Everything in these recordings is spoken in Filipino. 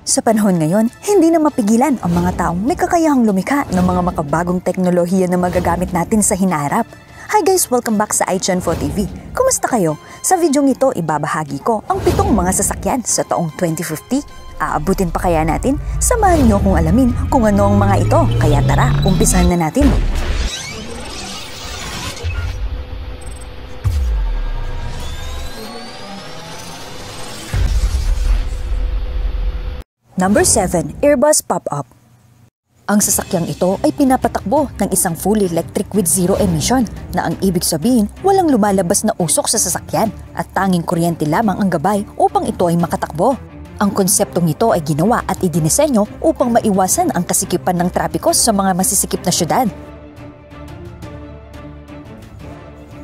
Sa panahon ngayon, hindi na mapigilan ang mga taong may kakayahang lumikha ng mga makabagong teknolohiya na magagamit natin sa hinaharap. Hi guys! Welcome back sa iChan4 TV. Kumusta kayo? Sa videong ito, ibabahagi ko ang 7 mga sasakyan sa taong 2050. Aabutin pa kaya natin? Samahan niyo kung alamin kung ano ang mga ito. Kaya tara, umpisahan na natin. Number 7. Airbus Pop-Up. Ang sasakyang ito ay pinapatakbo ng isang fully electric with zero emission na ang ibig sabihin walang lumalabas na usok sa sasakyan at tanging kuryente lamang ang gabay upang ito ay makatakbo. Ang konseptong ito ay ginawa at idinisenyo upang maiwasan ang kasikipan ng trapiko sa mga masisikip na syudad.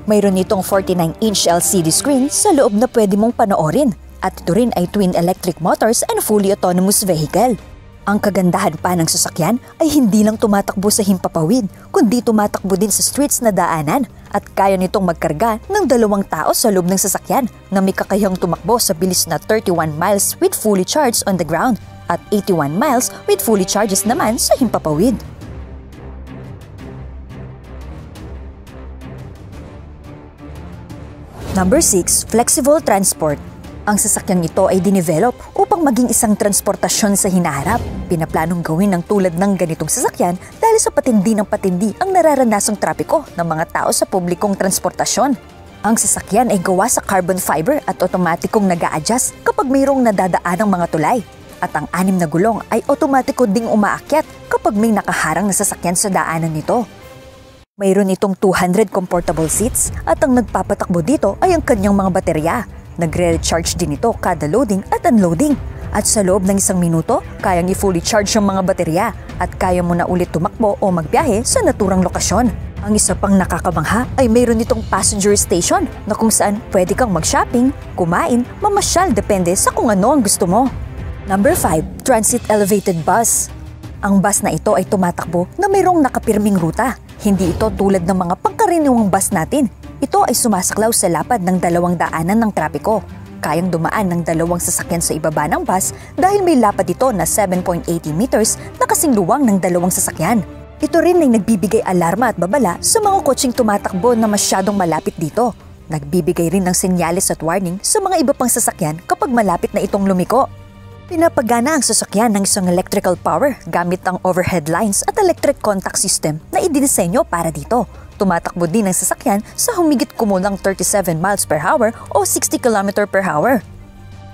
Mayroon itong 49-inch LCD screen sa loob na pwede mong panoorin. At ito rin ay twin electric motors and fully autonomous vehicle. Ang kagandahan pa ng sasakyan ay hindi lang tumatakbo sa himpapawid, kundi tumatakbo din sa streets na daanan at kaya nitong magkarga ng 2 tao sa loob ng sasakyan na may kakayahang tumakbo sa bilis na 31 miles with fully charged on the ground at 81 miles with fully charges naman sa himpapawid. Number 6. Flexible Transport. Ang sasakyang ito ay dinevelop upang maging isang transportasyon sa hinaharap. Pinaplanong gawin ng tulad ng ganitong sasakyan dahil sa patindi ng patindi ang nararanasang trapiko ng mga tao sa publikong transportasyon. Ang sasakyan ay gawa sa carbon fiber at otomatikong nag-a-adjust kapag mayroong nadadaan ng mga tulay. At ang 6 na gulong ay otomatiko ding umaakyat kapag may nakaharang na sasakyan sa daanan nito. Mayroon itong 200 comfortable seats at ang nagpapatakbo dito ay ang kanyang mga baterya. Nagre-recharge din ito kada loading at unloading. At sa loob ng 1 minuto, kayang i-fully charge ang mga baterya at kaya mo na ulit tumakbo o magbiyahe sa naturang lokasyon. Ang isa pang nakakabangha ay mayroon itong passenger station na kung saan pwede kang mag-shopping, kumain, mamasyal depende sa kung ano ang gusto mo. Number 5. Transit Elevated Bus. Ang bus na ito ay tumatakbo na mayroong nakapirming ruta. Hindi ito tulad ng mga pangkaraniwang bus natin. Ito ay sumasaklaw sa lapad ng 2 daanan ng trapiko. Kayang dumaan ng 2 sasakyan sa ibaba ng bus dahil may lapad ito na 7.80 meters na kasing luwang ng 2 sasakyan. Ito rin ay nagbibigay alarma at babala sa mga kotseng tumatakbo na masyadong malapit dito. Nagbibigay rin ng senyales at warning sa mga iba pang sasakyan kapag malapit na itong lumiko. Pinapagana ang sasakyan ng isang electrical power gamit ang overhead lines at electric contact system na idinisenyo para dito. Tumatakbo din ang sasakyan sa humigit kumulang 37 miles per hour o 60 km per hour.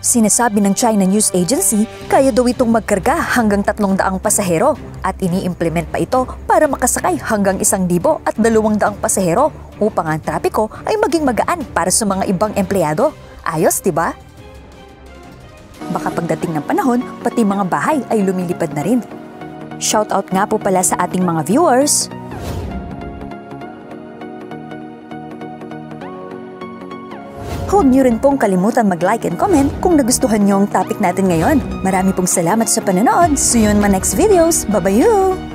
Sinasabi ng China News Agency, kaya daw itong magkarga hanggang 300 pasahero at ini-implement pa ito para makasakay hanggang 1,000 at 200 pasahero upang ang trapiko ay maging magaan para sa mga ibang empleyado. Ayos, diba? Baka pagdating ng panahon, pati mga bahay ay lumilipad na rin. Shoutout nga po pala sa ating mga viewers. Huwag niyo rin pong kalimutan mag-like and comment kung nagustuhan niyo ang topic natin ngayon. Marami pong salamat sa panonood. See you in my next videos. Bye-bye!